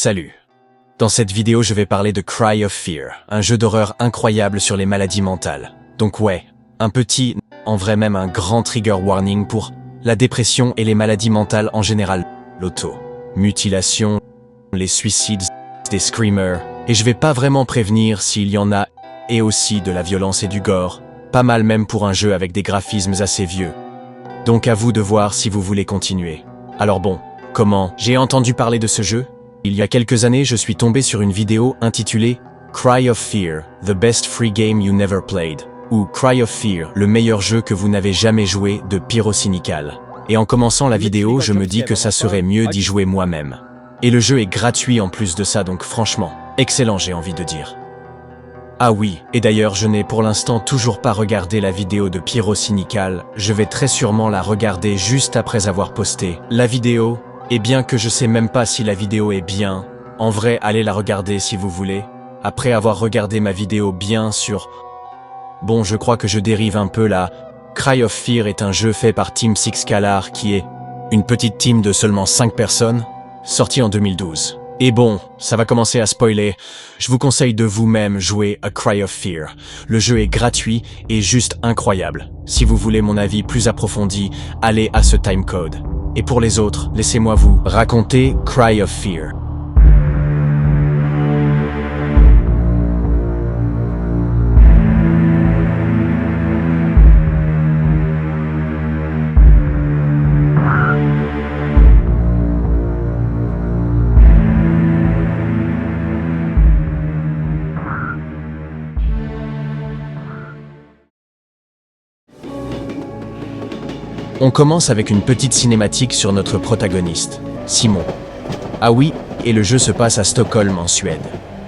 Salut. Dans cette vidéo, je vais parler de Cry of Fear, un jeu d'horreur incroyable sur les maladies mentales. Donc ouais, un petit, en vrai même un grand trigger warning pour la dépression et les maladies mentales en général. L'auto-mutilation, les suicides, des screamers, et je vais pas vraiment prévenir s'il y en a, et aussi de la violence et du gore, pas mal même pour un jeu avec des graphismes assez vieux. Donc à vous de voir si vous voulez continuer. Alors bon, comment j'ai entendu parler de ce jeu? Il y a quelques années, je suis tombé sur une vidéo intitulée Cry of Fear, the best free game you never played, ou Cry of Fear, le meilleur jeu que vous n'avez jamais joué de Pyrocynical. Et en commençant la vidéo, je me dis que ça serait mieux d'y jouer moi-même. Et le jeu est gratuit en plus de ça, donc franchement, excellent j'ai envie de dire. Ah oui, et d'ailleurs je n'ai pour l'instant toujours pas regardé la vidéo de Pyrocynical, je vais très sûrement la regarder juste après avoir posté la vidéo. Et bien que je sais même pas si la vidéo est bien, en vrai, allez la regarder si vous voulez, après avoir regardé ma vidéo bien sûr. Bon, je crois que je dérive un peu là. Cry of Fear est un jeu fait par Team Six Scalar qui est une petite team de seulement 5 personnes, sorti en 2012. Et bon, ça va commencer à spoiler, je vous conseille de vous-même jouer à Cry of Fear. Le jeu est gratuit et juste incroyable. Si vous voulez mon avis plus approfondi, allez à ce timecode. Et pour les autres, laissez-moi vous raconter Cry of Fear. On commence avec une petite cinématique sur notre protagoniste, Simon. Ah oui, et le jeu se passe à Stockholm en Suède.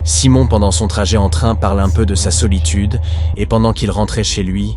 Simon, pendant son trajet en train, parle un peu de sa solitude, et pendant qu'il rentrait chez lui,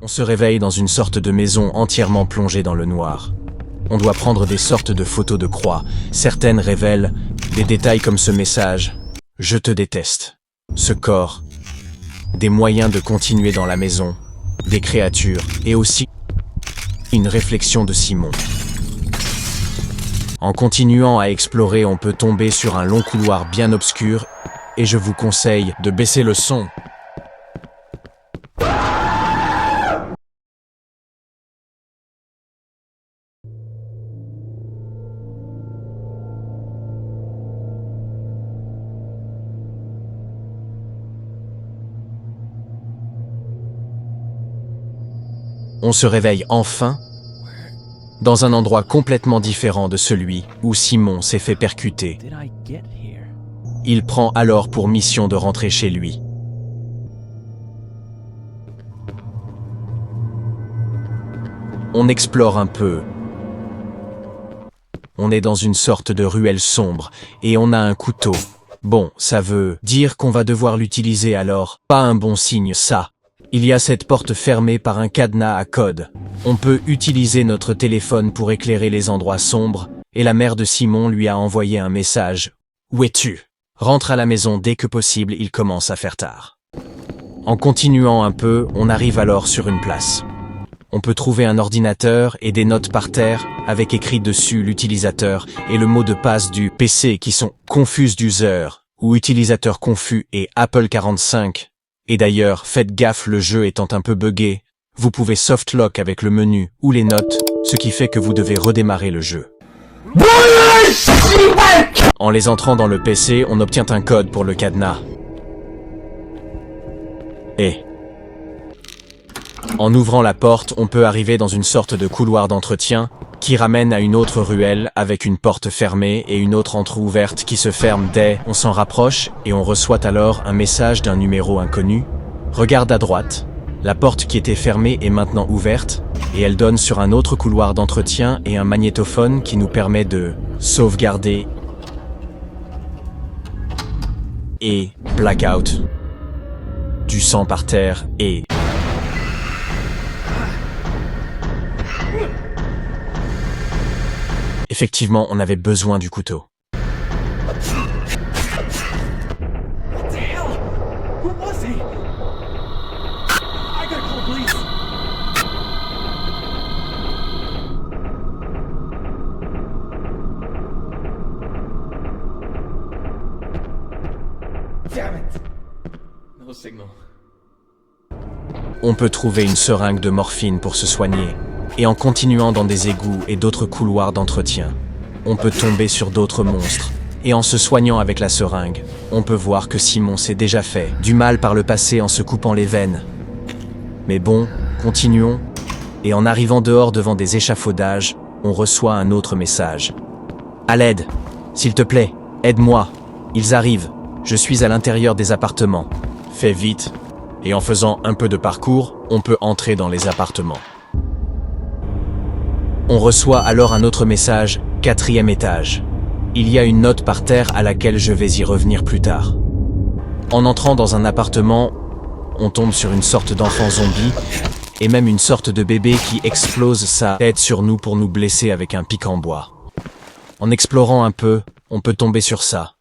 on se réveille dans une sorte de maison entièrement plongée dans le noir. On doit prendre des sortes de photos de croix. Certaines révèlent des détails comme ce message « Je te déteste ». Ce corps, des moyens de continuer dans la maison, des créatures et aussi une réflexion de Simon. En continuant à explorer, on peut tomber sur un long couloir bien obscur et je vous conseille de baisser le son. On se réveille enfin dans un endroit complètement différent de celui où Simon s'est fait percuter. Il prend alors pour mission de rentrer chez lui. On explore un peu. On est dans une sorte de ruelle sombre et on a un couteau. Bon, ça veut dire qu'on va devoir l'utiliser alors. Pas un bon signe ça. Il y a cette porte fermée par un cadenas à code. On peut utiliser notre téléphone pour éclairer les endroits sombres, et la mère de Simon lui a envoyé un message. « Où es-tu ? Rentre à la maison dès que possible, il commence à faire tard. » En continuant un peu, on arrive alors sur une place. on peut trouver un ordinateur et des notes par terre avec écrit dessus l'utilisateur et le mot de passe du PC qui sont confused user ou utilisateur confus et Apple 45. Et d'ailleurs, faites gaffe, le jeu étant un peu buggé, vous pouvez softlock avec le menu ou les notes, ce qui fait que vous devez redémarrer le jeu. En les entrant dans le PC, on obtient un code pour le cadenas. Et en ouvrant la porte, on peut arriver dans une sorte de couloir d'entretien qui ramène à une autre ruelle avec une porte fermée et une autre entrouverte qui se ferme dès on s'en rapproche et on reçoit alors un message d'un numéro inconnu. Regarde à droite, la porte qui était fermée est maintenant ouverte et elle donne sur un autre couloir d'entretien et un magnétophone qui nous permet de sauvegarder et blackout, du sang par terre et effectivement, on avait besoin du couteau. What the hell? Who was he? I gotta call police. Damn it. No signal. On peut trouver une seringue de morphine pour se soigner. Et en continuant dans des égouts et d'autres couloirs d'entretien, on peut tomber sur d'autres monstres. Et en se soignant avec la seringue, on peut voir que Simon s'est déjà fait du mal par le passé en se coupant les veines. Mais bon, continuons. Et en arrivant dehors devant des échafaudages, on reçoit un autre message. À l'aide, s'il te plaît, aide-moi. Ils arrivent. Je suis à l'intérieur des appartements. Fais vite. Et en faisant un peu de parcours, on peut entrer dans les appartements. On reçoit alors un autre message, 4e étage. Il y a une note par terre à laquelle je vais y revenir plus tard. En entrant dans un appartement, on tombe sur une sorte d'enfant zombie et même une sorte de bébé qui explose sa tête sur nous pour nous blesser avec un pic en bois. En explorant un peu, on peut tomber sur ça.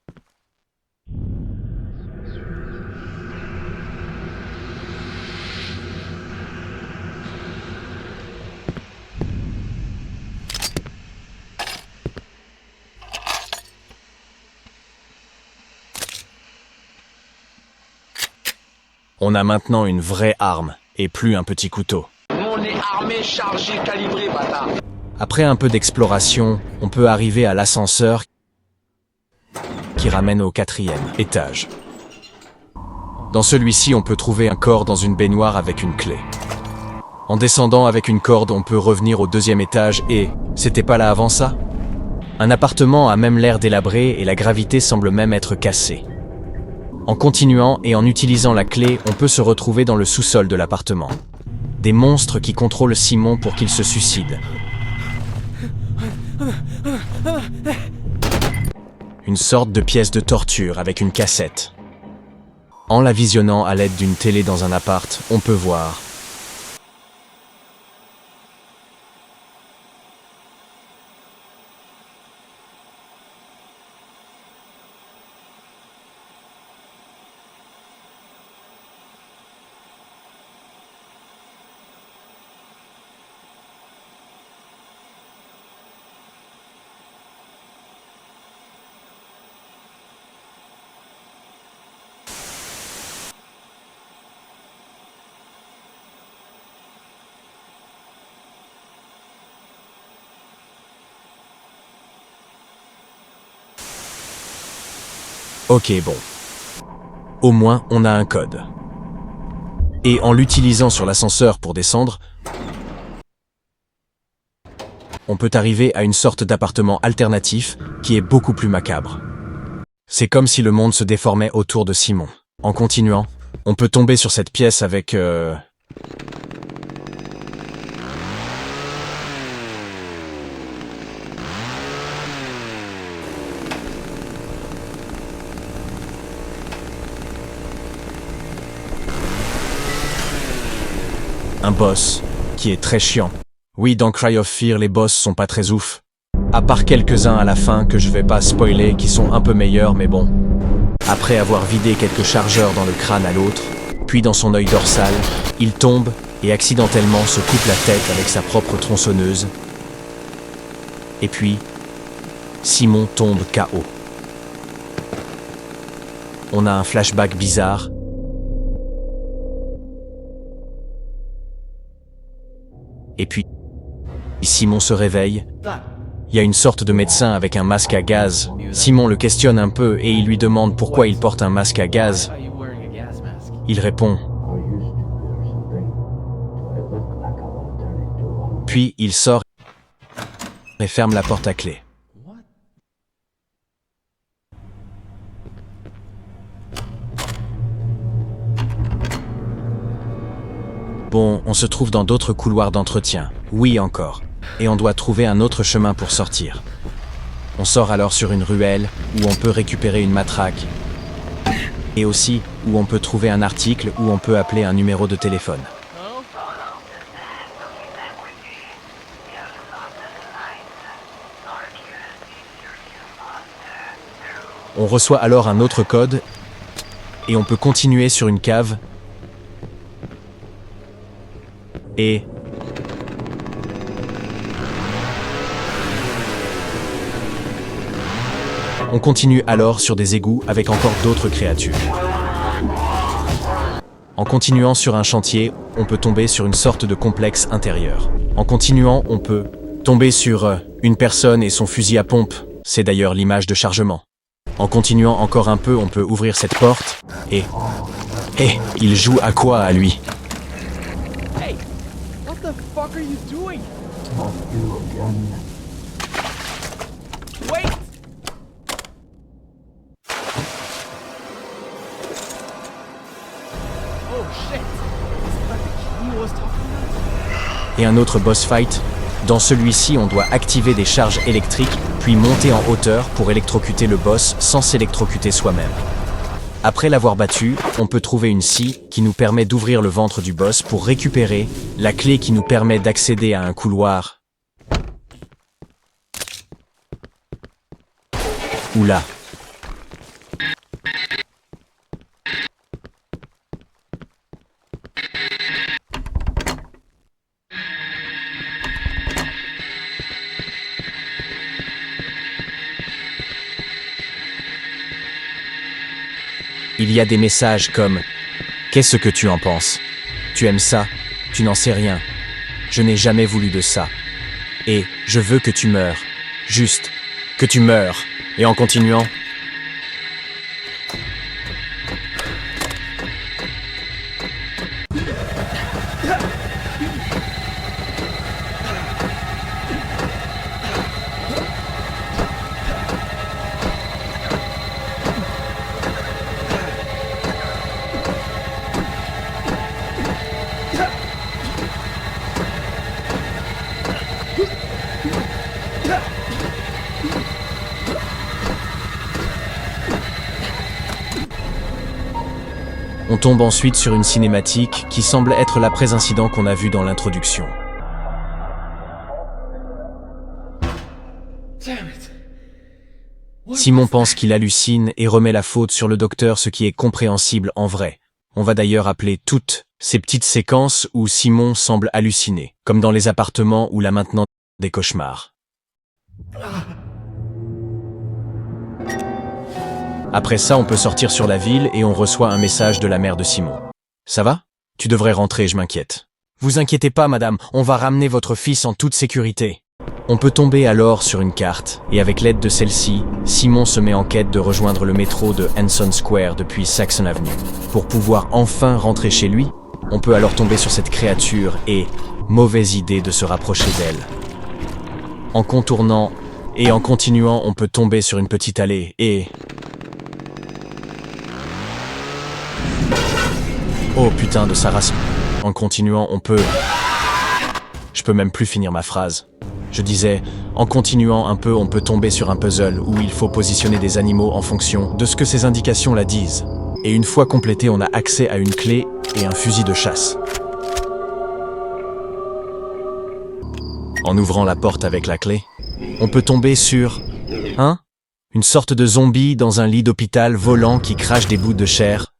On a maintenant une vraie arme, et plus un petit couteau. On est armé, chargé, calibré, bâtard. Après un peu d'exploration, on peut arriver à l'ascenseur qui ramène au 4e étage. Dans celui-ci, on peut trouver un corps dans une baignoire avec une clé. En descendant avec une corde, on peut revenir au 2e étage et... C'était pas là avant ça? Un appartement a même l'air délabré et la gravité semble même être cassée. En continuant et en utilisant la clé, on peut se retrouver dans le sous-sol de l'appartement. Des monstres qui contrôlent Simon pour qu'il se suicide. Une sorte de pièce de torture avec une cassette. En la visionnant à l'aide d'une télé dans un appart, on peut voir Ok, bon. Au moins, on a un code. Et en l'utilisant sur l'ascenseur pour descendre, on peut arriver à une sorte d'appartement alternatif qui est beaucoup plus macabre. C'est comme si le monde se déformait autour de Simon. En continuant, on peut tomber sur cette pièce avec... un boss qui est très chiant. Oui, dans Cry of Fear, les boss sont pas très ouf. À part quelques-uns à la fin que je vais pas spoiler qui sont un peu meilleurs, mais bon. Après avoir vidé quelques chargeurs dans le crâne à l'autre, puis dans son œil dorsal, il tombe et accidentellement se coupe la tête avec sa propre tronçonneuse. Et puis, Simon tombe KO. On a un flashback bizarre. Et puis, Simon se réveille. Il y a une sorte de médecin avec un masque à gaz. Simon le questionne un peu et il lui demande pourquoi il porte un masque à gaz. Il répond. Puis il sort et ferme la porte à clé. Bon, on se trouve dans d'autres couloirs d'entretien. Oui, encore. Et on doit trouver un autre chemin pour sortir. On sort alors sur une ruelle où on peut récupérer une matraque. Et aussi où on peut trouver un article où on peut appeler un numéro de téléphone. On reçoit alors un autre code et on peut continuer sur une cave et on continue alors sur des égouts avec encore d'autres créatures. En continuant sur un chantier, on peut tomber sur une sorte de complexe intérieur. En continuant, on peut tomber sur une personne et son fusil à pompe. C'est d'ailleurs l'image de chargement. En continuant encore un peu, on peut ouvrir cette porte et il joue à quoi à lui? Hey, what the fuck are you doing? Wait! Oh shit! Is that the key he was talking about? Et un autre boss fight. Dans celui-ci, on doit activer des charges électriques, puis monter en hauteur pour électrocuter le boss sans s'électrocuter soi-même. Après l'avoir battu, on peut trouver une scie qui nous permet d'ouvrir le ventre du boss pour récupérer la clé qui nous permet d'accéder à un couloir. Oula. Il y a des messages comme « Qu'est-ce que tu en penses? Tu aimes ça? Tu n'en sais rien. Je n'ai jamais voulu de ça. Et je veux que tu meurs. Juste que tu meurs. » Et en continuant, on tombe ensuite sur une cinématique qui semble être l'après-incident qu'on a vu dans l'introduction. Damn it! Simon pense qu'il hallucine et remet la faute sur le docteur, ce qui est compréhensible en vrai. On va d'ailleurs appeler toutes ces petites séquences où Simon semble halluciner, comme dans les appartements ou là maintenant des cauchemars. Après ça, on peut sortir sur la ville et on reçoit un message de la mère de Simon. « Ça va? Tu devrais rentrer, je m'inquiète. »« Vous inquiétez pas, madame, on va ramener votre fils en toute sécurité. » On peut tomber alors sur une carte, et avec l'aide de celle-ci, Simon se met en quête de rejoindre le métro de Hanson Square depuis Saxon Avenue. Pour pouvoir enfin rentrer chez lui, on peut alors tomber sur cette créature et mauvaise idée de se rapprocher d'elle. En contournant et en continuant, on peut tomber sur une petite allée et... Oh putain de sa race. En continuant, on peut... Je peux même plus finir ma phrase. Je disais, en continuant un peu, on peut tomber sur un puzzle où il faut positionner des animaux en fonction de ce que ces indications la disent. Et une fois complété, on a accès à une clé et un fusil de chasse. En ouvrant la porte avec la clé, on peut tomber sur... Une sorte de zombie dans un lit d'hôpital volant qui crache des bouts de chair.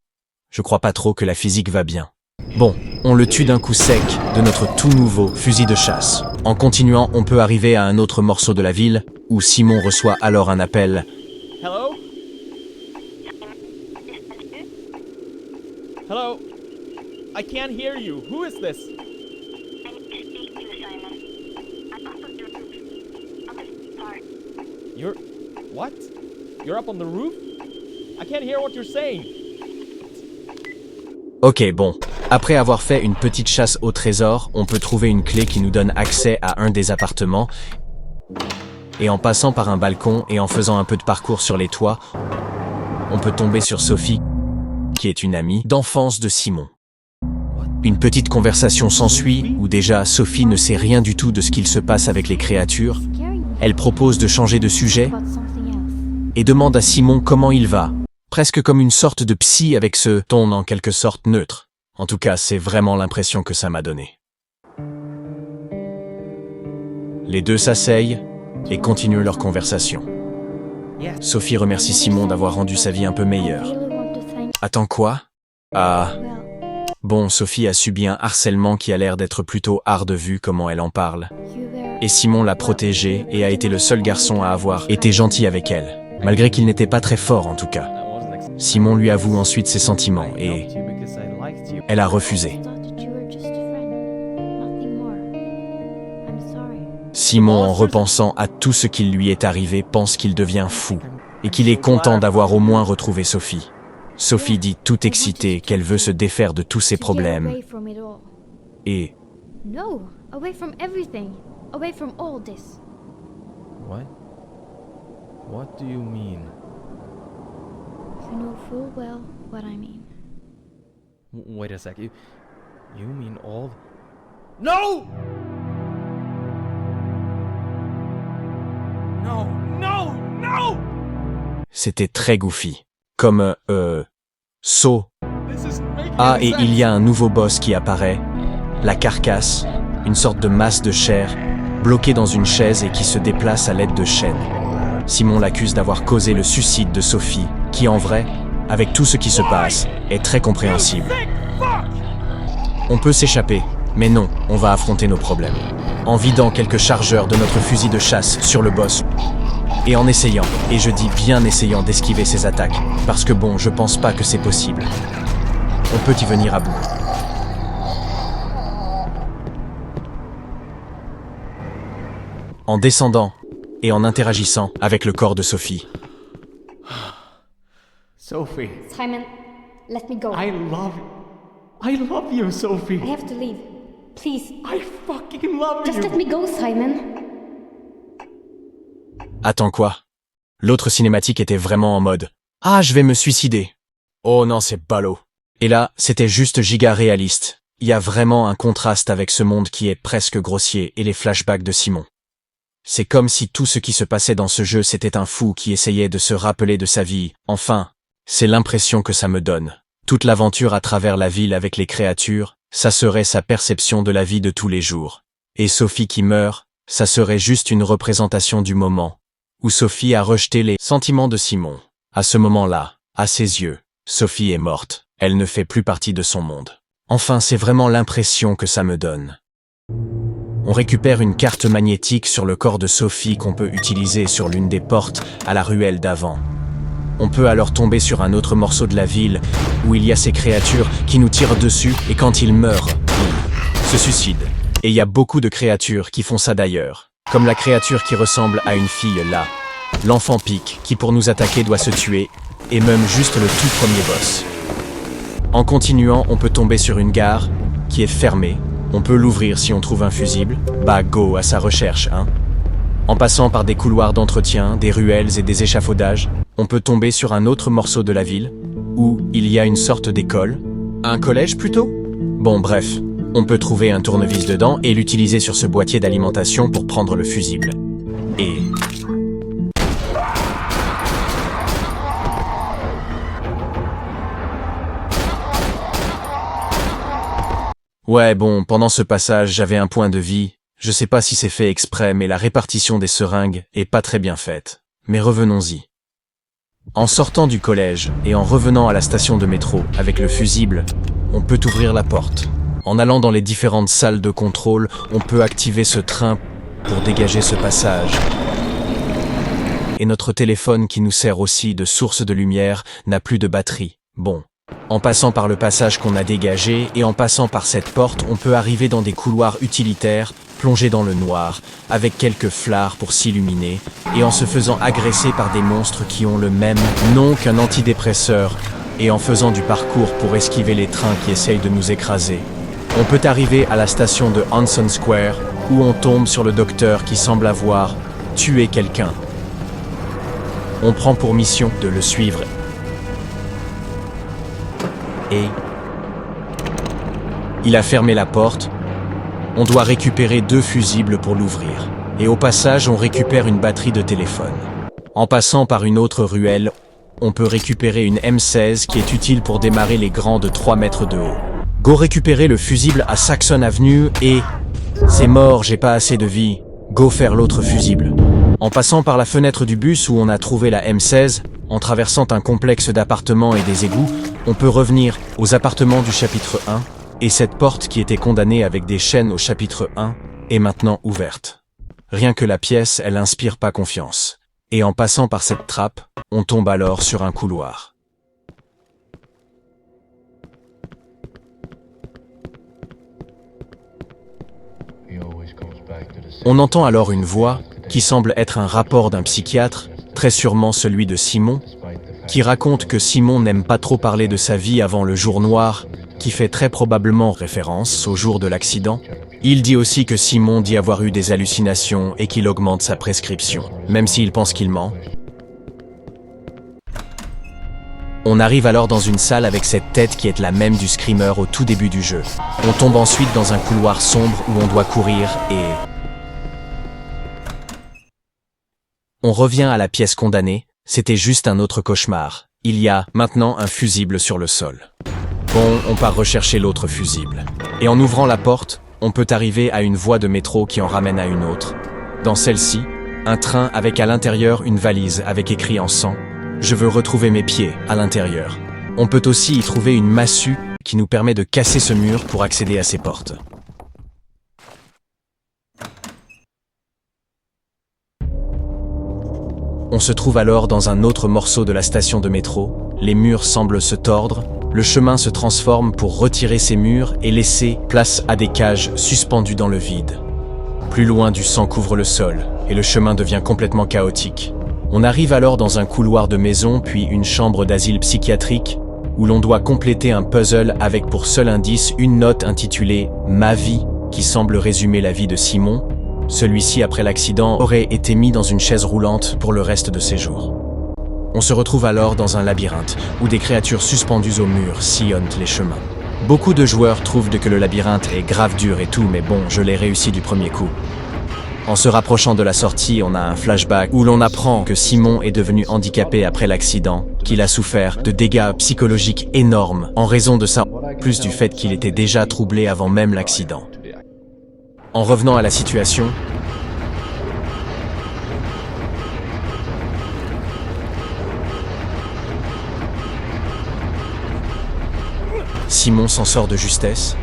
Je crois pas trop que la physique va bien. Bon, on le tue d'un coup sec de notre tout nouveau fusil de chasse. En continuant, on peut arriver à un autre morceau de la ville, où Simon reçoit alors un appel. Hello? Hello? I can't hear you. Who is this? You're... What? You're up on the roof? I can't hear what you're saying. Ok, bon. Après avoir fait une petite chasse au trésor, on peut trouver une clé qui nous donne accès à un des appartements. Et en passant par un balcon et en faisant un peu de parcours sur les toits, on peut tomber sur Sophie, qui est une amie d'enfance de Simon. Une petite conversation s'ensuit, où déjà Sophie ne sait rien du tout de ce qu'il se passe avec les créatures. Elle propose de changer de sujet et demande à Simon comment il va, presque comme une sorte de psy avec ce ton en quelque sorte neutre. En tout cas, c'est vraiment l'impression que ça m'a donné. Les deux s'asseyent et continuent leur conversation. Sophie remercie Simon d'avoir rendu sa vie un peu meilleure. Attends quoi? Ah... Bon, Sophie a subi un harcèlement qui a l'air d'être plutôt hard vu comment elle en parle. Et Simon l'a protégée et a été le seul garçon à avoir été gentil avec elle, malgré qu'il n'était pas très fort en tout cas. Simon lui avoue ensuite ses sentiments et elle a refusé. Simon, en repensant à tout ce qui lui est arrivé, pense qu'il devient fou et qu'il est content d'avoir au moins retrouvé Sophie. Sophie dit tout excitée qu'elle veut se défaire de tous ses problèmes. Et... No, away from everything. Away from all this. What? What do you mean? You know full well what I mean. Wait a sec. You mean all... No! No! No! No! C'était très goofy. Comme, saut. This is making Ah, et sense. il y a un nouveau boss qui apparaît. La carcasse, une sorte de masse de chair, bloquée dans une chaise et qui se déplace à l'aide de chaînes. Simon l'accuse d'avoir causé le suicide de Sophie, qui en vrai, avec tout ce qui se passe, est très compréhensible. On peut s'échapper, mais non, on va affronter nos problèmes. En vidant quelques chargeurs de notre fusil de chasse sur le boss, et en essayant, et je dis bien essayant d'esquiver ses attaques, parce que bon, je pense pas que c'est possible. On peut y venir à bout. En descendant, et en interagissant avec le corps de Sophie. Sophie, Simon, let me go. I love you, Sophie. I have to leave. Please, I fucking love just you. let me go, Simon. Attends quoi? L'autre cinématique était vraiment en mode « Ah, je vais me suicider !» Oh non, c'est ballot. Et là, c'était juste giga réaliste. Il y a vraiment un contraste avec ce monde qui est presque grossier et les flashbacks de Simon. C'est comme si tout ce qui se passait dans ce jeu c'était un fou qui essayait de se rappeler de sa vie. Enfin, c'est l'impression que ça me donne. Toute l'aventure à travers la ville avec les créatures, ça serait sa perception de la vie de tous les jours. Et Sophie qui meurt, ça serait juste une représentation du moment où Sophie a rejeté les sentiments de Simon. À ce moment-là, à ses yeux, Sophie est morte. Elle ne fait plus partie de son monde. Enfin, c'est vraiment l'impression que ça me donne. On récupère une carte magnétique sur le corps de Sophie qu'on peut utiliser sur l'une des portes à la ruelle d'avant. On peut alors tomber sur un autre morceau de la ville où il y a ces créatures qui nous tirent dessus et quand ils meurent, ils se suicident. Et il y a beaucoup de créatures qui font ça d'ailleurs. Comme la créature qui ressemble à une fille là. L'enfant pique qui pour nous attaquer doit se tuer et même juste le tout premier boss. En continuant, on peut tomber sur une gare qui est fermée. On peut l'ouvrir si on trouve un fusible. Bah go à sa recherche, hein. En passant par des couloirs d'entretien, des ruelles et des échafaudages, on peut tomber sur un autre morceau de la ville, où il y a une sorte d'école. Un collège plutôt? Bon bref, on peut trouver un tournevis dedans et l'utiliser sur ce boîtier d'alimentation pour prendre le fusible. Et... Ouais, bon, pendant ce passage, j'avais un point de vie. Je sais pas si c'est fait exprès, mais la répartition des seringues est pas très bien faite. Mais revenons-y. En sortant du collège et en revenant à la station de métro avec le fusible, on peut ouvrir la porte. En allant dans les différentes salles de contrôle, on peut activer ce train pour dégager ce passage. Et notre téléphone qui nous sert aussi de source de lumière n'a plus de batterie. Bon. En passant par le passage qu'on a dégagé et en passant par cette porte, on peut arriver dans des couloirs utilitaires, plongés dans le noir, avec quelques phares pour s'illuminer, et en se faisant agresser par des monstres qui ont le même nom qu'un antidépresseur, et en faisant du parcours pour esquiver les trains qui essayent de nous écraser. On peut arriver à la station de Hanson Square, où on tombe sur le docteur qui semble avoir tué quelqu'un. On prend pour mission de le suivre. Et il a fermé la porte. On doit récupérer 2 fusibles pour l'ouvrir. Et au passage, on récupère une batterie de téléphone. En passant par une autre ruelle, on peut récupérer une M16 qui est utile pour démarrer les grands de 3 mètres de haut. Go récupérer le fusible à Saxon Avenue et... C'est mort, j'ai pas assez de vie. Go faire l'autre fusible. En passant par la fenêtre du bus où on a trouvé la M16, en traversant un complexe d'appartements et des égouts, on peut revenir aux appartements du chapitre 1, et cette porte qui était condamnée avec des chaînes au chapitre 1 est maintenant ouverte. Rien que la pièce, elle inspire pas confiance. Et en passant par cette trappe, on tombe alors sur un couloir. On entend alors une voix qui semble être un rapport d'un psychiatre, très sûrement celui de Simon, qui raconte que Simon n'aime pas trop parler de sa vie avant le jour noir, qui fait très probablement référence au jour de l'accident. Il dit aussi que Simon dit avoir eu des hallucinations et qu'il augmente sa prescription, même s'il pense qu'il ment. On arrive alors dans une salle avec cette tête qui est la même du screamer au tout début du jeu. On tombe ensuite dans un couloir sombre où on doit courir et... On revient à la pièce condamnée, c'était juste un autre cauchemar. Il y a maintenant un fusible sur le sol. Bon, on part rechercher l'autre fusible. Et en ouvrant la porte, on peut arriver à une voie de métro qui en ramène à une autre. Dans celle-ci, un train avec à l'intérieur une valise avec écrit en sang « Je veux retrouver mes pieds » à l'intérieur. On peut aussi y trouver une massue qui nous permet de casser ce mur pour accéder à ces portes. On se trouve alors dans un autre morceau de la station de métro, les murs semblent se tordre, le chemin se transforme pour retirer ces murs et laisser place à des cages suspendues dans le vide. Plus loin, du sang couvre le sol, et le chemin devient complètement chaotique. On arrive alors dans un couloir de maison puis une chambre d'asile psychiatrique, où l'on doit compléter un puzzle avec pour seul indice une note intitulée « Ma vie » qui semble résumer la vie de Simon. Celui-ci, après l'accident, aurait été mis dans une chaise roulante pour le reste de ses jours. On se retrouve alors dans un labyrinthe, où des créatures suspendues au mur sillonnent les chemins. Beaucoup de joueurs trouvent que le labyrinthe est grave dur et tout, mais bon, je l'ai réussi du premier coup. En se rapprochant de la sortie, on a un flashback où l'on apprend que Simon est devenu handicapé après l'accident, qu'il a souffert de dégâts psychologiques énormes en raison de ça, plus du fait qu'il était déjà troublé avant même l'accident. En revenant à la situation, Simon s'en sort de justesse.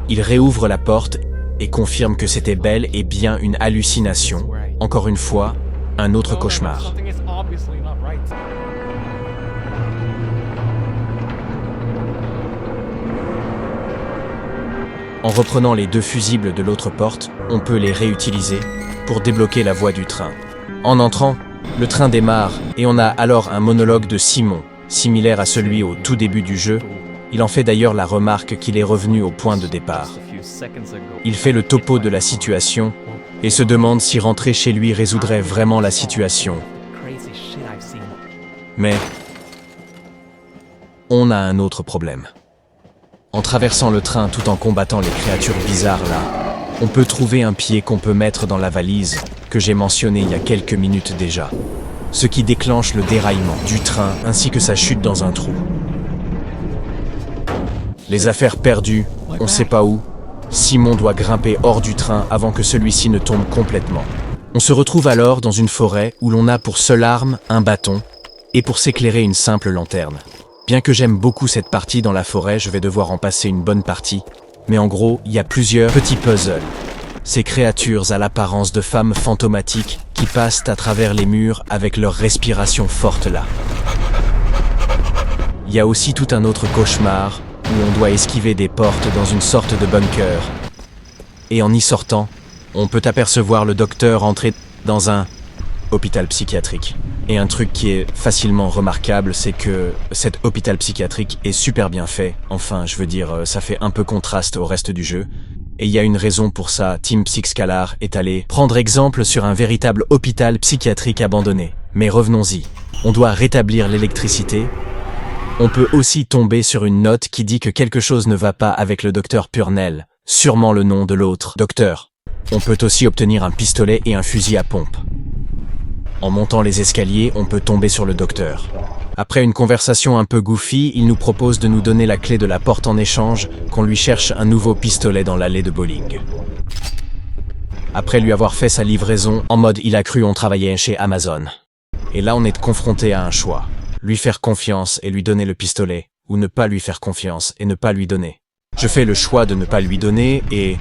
Il réouvre la porte et confirme que c'était bel et bien une hallucination. Encore une fois, un autre cauchemar. En reprenant les 2 fusibles de l'autre porte, on peut les réutiliser pour débloquer la voie du train. En entrant, le train démarre et on a alors un monologue de Simon, similaire à celui au tout début du jeu. Il en fait d'ailleurs la remarque qu'il est revenu au point de départ. Il fait le topo de la situation et se demande si rentrer chez lui résoudrait vraiment la situation. Mais on a un autre problème. En traversant le train tout en combattant les créatures bizarres là, on peut trouver un pied qu'on peut mettre dans la valise que j'ai mentionné il y a quelques minutes déjà, ce qui déclenche le déraillement du train ainsi que sa chute dans un trou. Les affaires perdues, on sait pas où, Simon doit grimper hors du train avant que celui-ci ne tombe complètement. On se retrouve alors dans une forêt où l'on a pour seule arme un bâton et pour s'éclairer une simple lanterne. Bien que j'aime beaucoup cette partie dans la forêt, je vais devoir en passer une bonne partie. Mais en gros, il y a plusieurs petits puzzles. Ces créatures à l'apparence de femmes fantomatiques qui passent à travers les murs avec leur respiration forte là. Il y a aussi tout un autre cauchemar où on doit esquiver des portes dans une sorte de bunker. Et en y sortant, on peut apercevoir le docteur entrer dans un hôpital psychiatrique. Et un truc qui est facilement remarquable, c'est que cet hôpital psychiatrique est super bien fait. Enfin, je veux dire, ça fait un peu contraste au reste du jeu. Et il y a une raison pour ça, Team Psychscalar est allé prendre exemple sur un véritable hôpital psychiatrique abandonné. Mais revenons-y. On doit rétablir l'électricité. On peut aussi tomber sur une note qui dit que quelque chose ne va pas avec le docteur Purnell, sûrement le nom de l'autre docteur. On peut aussi obtenir un pistolet et un fusil à pompe. En montant les escaliers, on peut tomber sur le docteur. Après une conversation un peu goofy, il nous propose de nous donner la clé de la porte en échange qu'on lui cherche un nouveau pistolet dans l'allée de bowling. Après lui avoir fait sa livraison, en mode il a cru on travaillait chez Amazon. Et là on est confronté à un choix. Lui faire confiance et lui donner le pistolet, ou ne pas lui faire confiance et ne pas lui donner. Je fais le choix de ne pas lui donner et...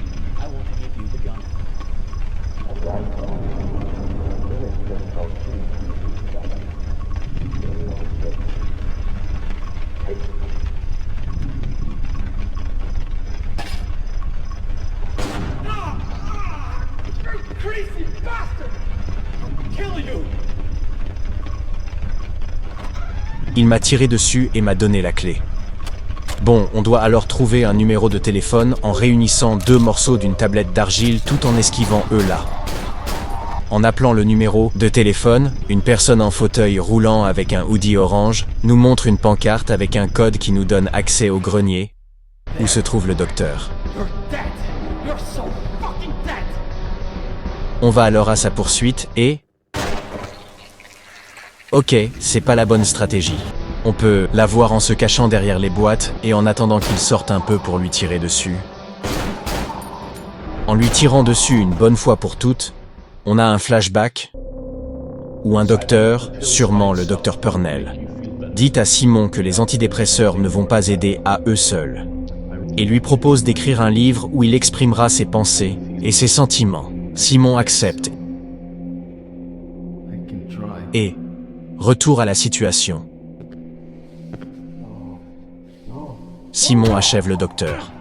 Il m'a tiré dessus et m'a donné la clé. Bon, on doit alors trouver un numéro de téléphone en réunissant 2 morceaux d'une tablette d'argile tout en esquivant eux là. En appelant le numéro de téléphone, une personne en fauteuil roulant avec un hoodie orange nous montre une pancarte avec un code qui nous donne accès au grenier où se trouve le docteur. On va alors à sa poursuite et... Ok, c'est pas la bonne stratégie. On peut l'avoir en se cachant derrière les boîtes et en attendant qu'il sorte un peu pour lui tirer dessus. En lui tirant dessus une bonne fois pour toutes, on a un flashback où un docteur, sûrement le docteur Purnell, dit à Simon que les antidépresseurs ne vont pas aider à eux seuls et lui propose d'écrire un livre où il exprimera ses pensées et ses sentiments. Simon accepte et retour à la situation. Simon achève le docteur.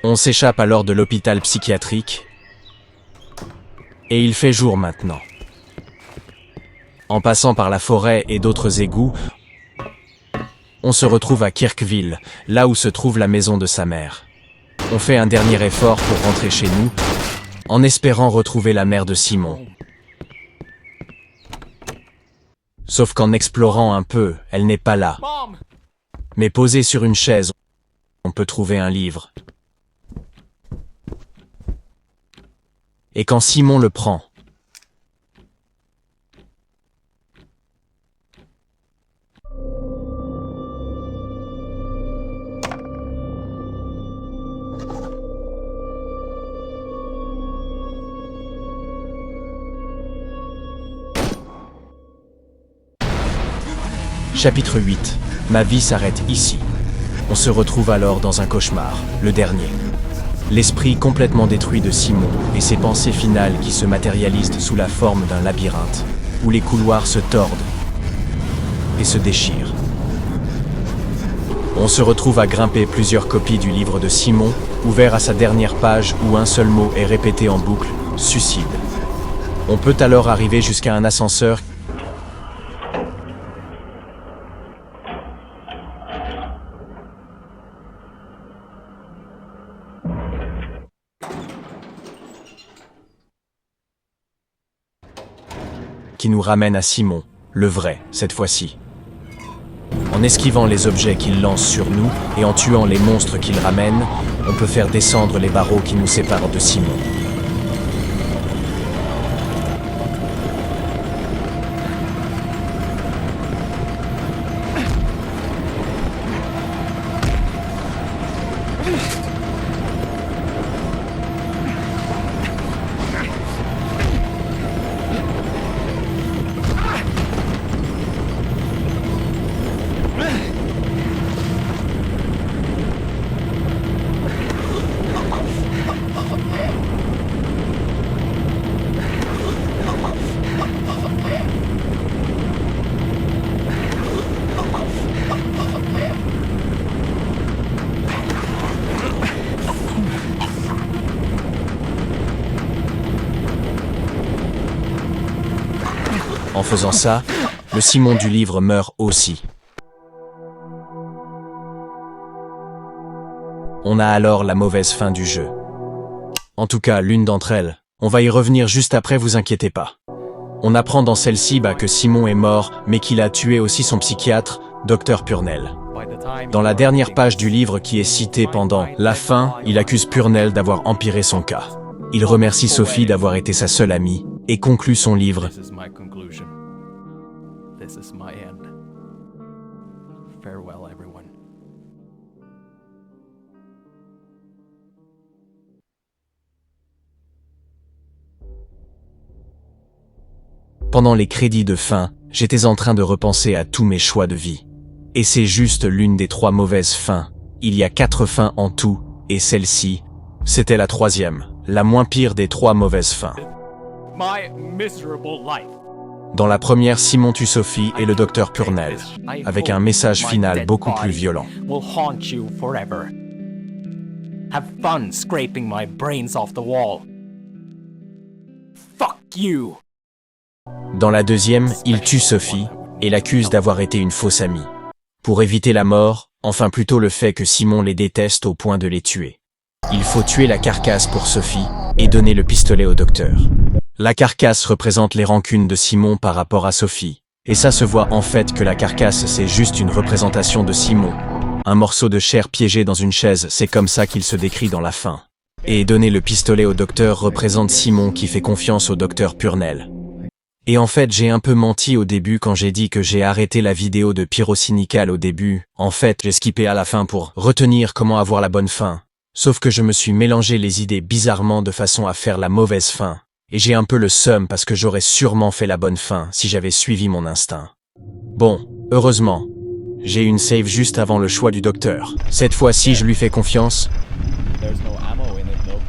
On s'échappe alors de l'hôpital psychiatrique et il fait jour maintenant. En passant par la forêt et d'autres égouts, on se retrouve à Kirkville, là où se trouve la maison de sa mère. On fait un dernier effort pour rentrer chez nous, en espérant retrouver la mère de Simon. Sauf qu'en explorant un peu, elle n'est pas là. Mais posée sur une chaise, on peut trouver un livre. Et quand Simon le prend, Chapitre 8. Ma vie s'arrête ici. On se retrouve alors dans un cauchemar, le dernier. L'esprit complètement détruit de Simon et ses pensées finales qui se matérialisent sous la forme d'un labyrinthe, où les couloirs se tordent et se déchirent. On se retrouve à grimper plusieurs copies du livre de Simon, ouvert à sa dernière page où un seul mot est répété en boucle, suicide. On peut alors arriver jusqu'à un ascenseur qui nous ramène à Simon, le vrai, cette fois-ci. En esquivant les objets qu'il lance sur nous et en tuant les monstres qu'il ramène, on peut faire descendre les barreaux qui nous séparent de Simon. faisant ça, le Simon du livre meurt aussi. On a alors la mauvaise fin du jeu. En tout cas, l'une d'entre elles. On va y revenir juste après, vous inquiétez pas. On apprend dans celle-ci que Simon est mort, mais qu'il a tué aussi son psychiatre, Dr Purnell. Dans la dernière page du livre qui est citée pendant la fin, il accuse Purnell d'avoir empiré son cas. Il remercie Sophie d'avoir été sa seule amie et conclut son livre. This is my conclusion. This is my end. Farewell, everyone. Pendant les crédits de fin, j'étais en train de repenser à tous mes choix de vie. Et c'est juste l'une des 3 mauvaises fins. Il y a 4 fins en tout, et celle-ci, c'était la 3e, la moins pire des 3 mauvaises fins. My miserable life. Dans la première, Simon tue Sophie et le docteur Purnell, avec un message final beaucoup plus violent. Will haunt you forever. Have fun scraping my brains off the wall. Fuck you. Dans la deuxième, il tue Sophie et l'accuse d'avoir été une fausse amie. Pour éviter la mort, enfin plutôt le fait que Simon les déteste au point de les tuer. Il faut tuer la carcasse pour Sophie et donner le pistolet au docteur. La carcasse représente les rancunes de Simon par rapport à Sophie. Et ça se voit en fait que la carcasse c'est juste une représentation de Simon. Un morceau de chair piégé dans une chaise, c'est comme ça qu'il se décrit dans la fin. Et donner le pistolet au docteur représente Simon qui fait confiance au docteur Purnell. Et en fait, j'ai un peu menti au début quand j'ai dit que j'ai arrêté la vidéo de Pyrocynical au début. En fait, j'ai skippé à la fin pour retenir comment avoir la bonne fin. Sauf que je me suis mélangé les idées bizarrement de façon à faire la mauvaise fin. Et j'ai un peu le seum parce que j'aurais sûrement fait la bonne fin si j'avais suivi mon instinct. Bon, heureusement, j'ai une save juste avant le choix du docteur. Cette fois-ci, je lui fais confiance. There's no ammo in it, though.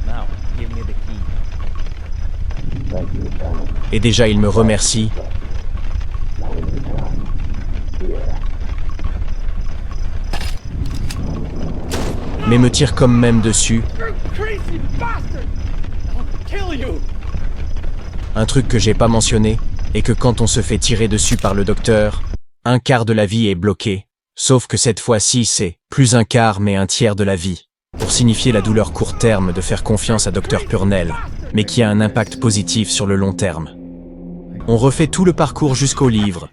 Now, give me the key. Et déjà, il me remercie. Mais me tire comme même dessus. Crazy bastard! I'll kill you! Un truc que j'ai pas mentionné, est que quand on se fait tirer dessus par le docteur, 1/4 de la vie est bloqué. Sauf que cette fois-ci, c'est plus 1/4 mais 1/3 de la vie. Pour signifier la douleur court terme de faire confiance à Dr Purnell, mais qui a un impact positif sur le long terme. On refait tout le parcours jusqu'au livre.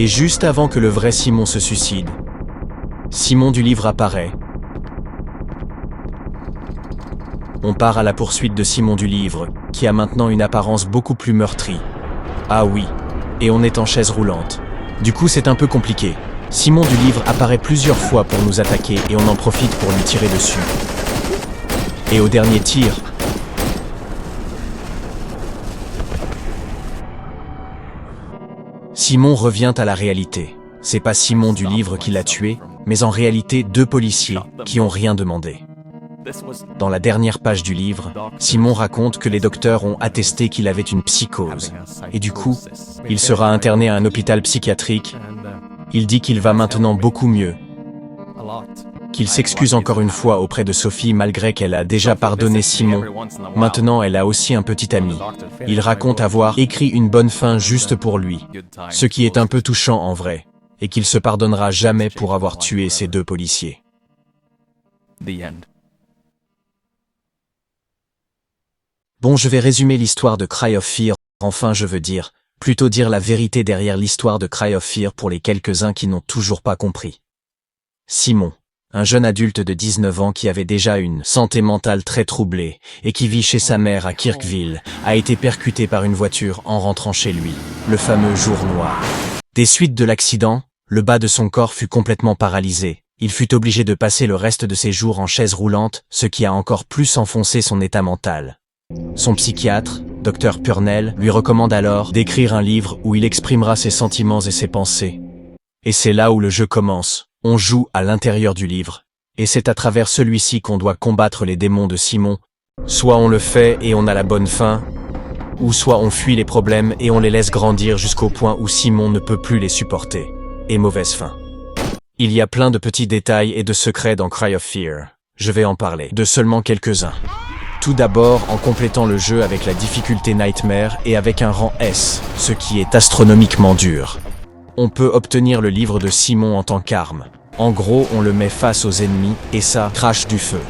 Et juste avant que le vrai Simon se suicide, Simon du livre apparaît. On part à la poursuite de Simon du livre, qui a maintenant une apparence beaucoup plus meurtrie. Ah oui, et on est en chaise roulante. Du coup c'est un peu compliqué. Simon du livre apparaît plusieurs fois pour nous attaquer et on en profite pour lui tirer dessus. Et au dernier tir, Simon revient à la réalité. C'est pas Simon du livre qui l'a tué, mais en réalité 2 policiers qui ont rien demandé. Dans la dernière page du livre, Simon raconte que les docteurs ont attesté qu'il avait une psychose. Et du coup, il sera interné à un hôpital psychiatrique. Il dit qu'il va maintenant beaucoup mieux. Qu'il s'excuse encore une fois auprès de Sophie malgré qu'elle a déjà pardonné Simon. Maintenant, elle a aussi un petit ami. Il raconte avoir écrit une bonne fin juste pour lui, ce qui est un peu touchant en vrai, et qu'il se pardonnera jamais pour avoir tué ces 2 policiers. Bon, je vais résumer l'histoire de Cry of Fear, enfin je veux dire, plutôt dire la vérité derrière l'histoire de Cry of Fear pour les quelques-uns qui n'ont toujours pas compris. Simon, un jeune adulte de 19 ans qui avait déjà une santé mentale très troublée et qui vit chez sa mère à Kirkville, a été percuté par une voiture en rentrant chez lui, le fameux jour noir. Des suites de l'accident, le bas de son corps fut complètement paralysé. Il fut obligé de passer le reste de ses jours en chaise roulante, ce qui a encore plus enfoncé son état mental. Son psychiatre, Dr Purnell, lui recommande alors d'écrire un livre où il exprimera ses sentiments et ses pensées. Et c'est là où le jeu commence. On joue à l'intérieur du livre. Et c'est à travers celui-ci qu'on doit combattre les démons de Simon. Soit on le fait et on a la bonne fin, ou soit on fuit les problèmes et on les laisse grandir jusqu'au point où Simon ne peut plus les supporter. Et mauvaise fin. Il y a plein de petits détails et de secrets dans Cry of Fear. Je vais en parler de seulement quelques-uns. Tout d'abord en complétant le jeu avec la difficulté Nightmare et avec un rang S, ce qui est astronomiquement dur. On peut obtenir le livre de Simon en tant qu'arme. En gros, on le met face aux ennemis et ça crache du feu.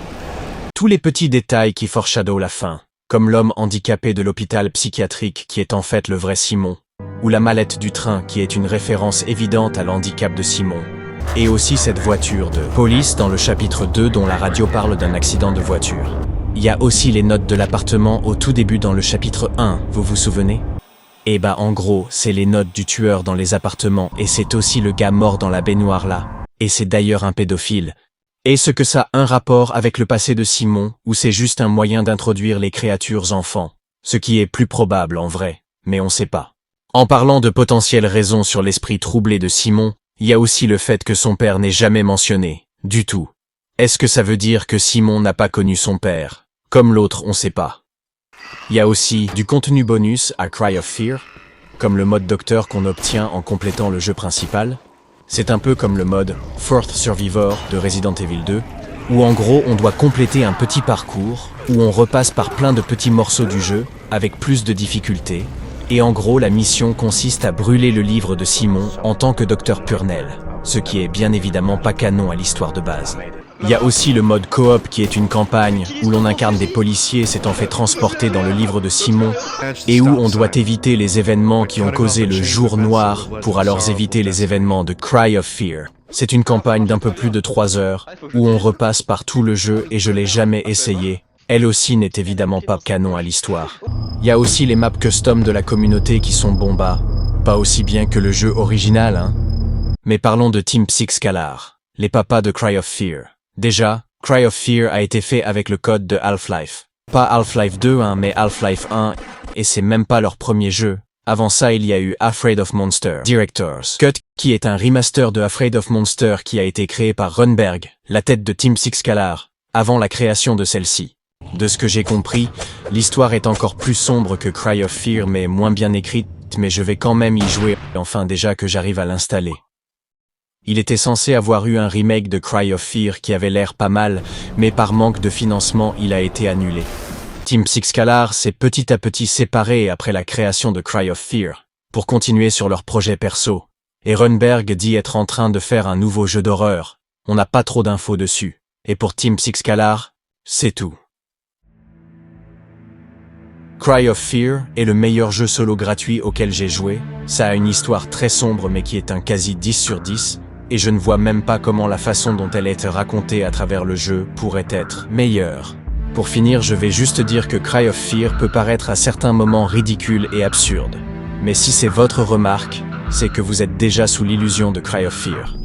Tous les petits détails qui foreshadow la fin, comme l'homme handicapé de l'hôpital psychiatrique qui est en fait le vrai Simon, ou la mallette du train qui est une référence évidente à l'handicap de Simon, et aussi cette voiture de police dans le chapitre 2 dont la radio parle d'un accident de voiture. Il y a aussi les notes de l'appartement au tout début dans le chapitre 1, vous vous souvenez? Et bah en gros, c'est les notes du tueur dans les appartements et c'est aussi le gars mort dans la baignoire là. Et c'est d'ailleurs un pédophile. Est-ce que ça a un rapport avec le passé de Simon, ou c'est juste un moyen d'introduire les créatures enfants? Ce qui est plus probable en vrai, mais on sait pas. En parlant de potentielles raisons sur l'esprit troublé de Simon, il y a aussi le fait que son père n'est jamais mentionné, du tout. Est-ce que ça veut dire que Simon n'a pas connu son père? Comme l'autre, on sait pas. Il y a aussi du contenu bonus à Cry of Fear, comme le mode docteur qu'on obtient en complétant le jeu principal. C'est un peu comme le mode Fourth Survivor de Resident Evil 2, où en gros on doit compléter un petit parcours, où on repasse par plein de petits morceaux du jeu, avec plus de difficultés, et en gros la mission consiste à brûler le livre de Simon en tant que Dr Purnell, ce qui est bien évidemment pas canon à l'histoire de base. Il y a aussi le mode coop qui est une campagne où l'on incarne des policiers s'étant fait transporter dans le livre de Simon et où on doit éviter les événements qui ont causé le jour noir pour alors éviter les événements de Cry of Fear. C'est une campagne d'un peu plus de 3 heures où on repasse par tout le jeu et je l'ai jamais essayé. Elle aussi n'est évidemment pas canon à l'histoire. Il y a aussi les maps custom de la communauté qui sont bomba. Pas aussi bien que le jeu original, hein. Mais parlons de Team Scalar, les papas de Cry of Fear. Déjà, Cry of Fear a été fait avec le code de Half-Life. Pas Half-Life 2, hein, mais Half-Life 1, et c'est même pas leur premier jeu. Avant ça, il y a eu Afraid of Monster Director's Cut, qui est un remaster de Afraid of Monster qui a été créé par Runberg, la tête de Team Scalar, avant la création de celle-ci. De ce que j'ai compris, l'histoire est encore plus sombre que Cry of Fear mais moins bien écrite, mais je vais quand même y jouer, enfin déjà que j'arrive à l'installer. Il était censé avoir eu un remake de Cry of Fear qui avait l'air pas mal, mais par manque de financement, il a été annulé. Team Scalar s'est petit à petit séparé après la création de Cry of Fear, pour continuer sur leur projet perso. Et Runberg dit être en train de faire un nouveau jeu d'horreur. On n'a pas trop d'infos dessus. Et pour Team Scalar, c'est tout. Cry of Fear est le meilleur jeu solo gratuit auquel j'ai joué. Ça a une histoire très sombre mais qui est un quasi 10 sur 10. Et je ne vois même pas comment la façon dont elle est racontée à travers le jeu pourrait être meilleure. Pour finir, je vais juste dire que Cry of Fear peut paraître à certains moments ridicule et absurde. Mais si c'est votre remarque, c'est que vous êtes déjà sous l'illusion de Cry of Fear.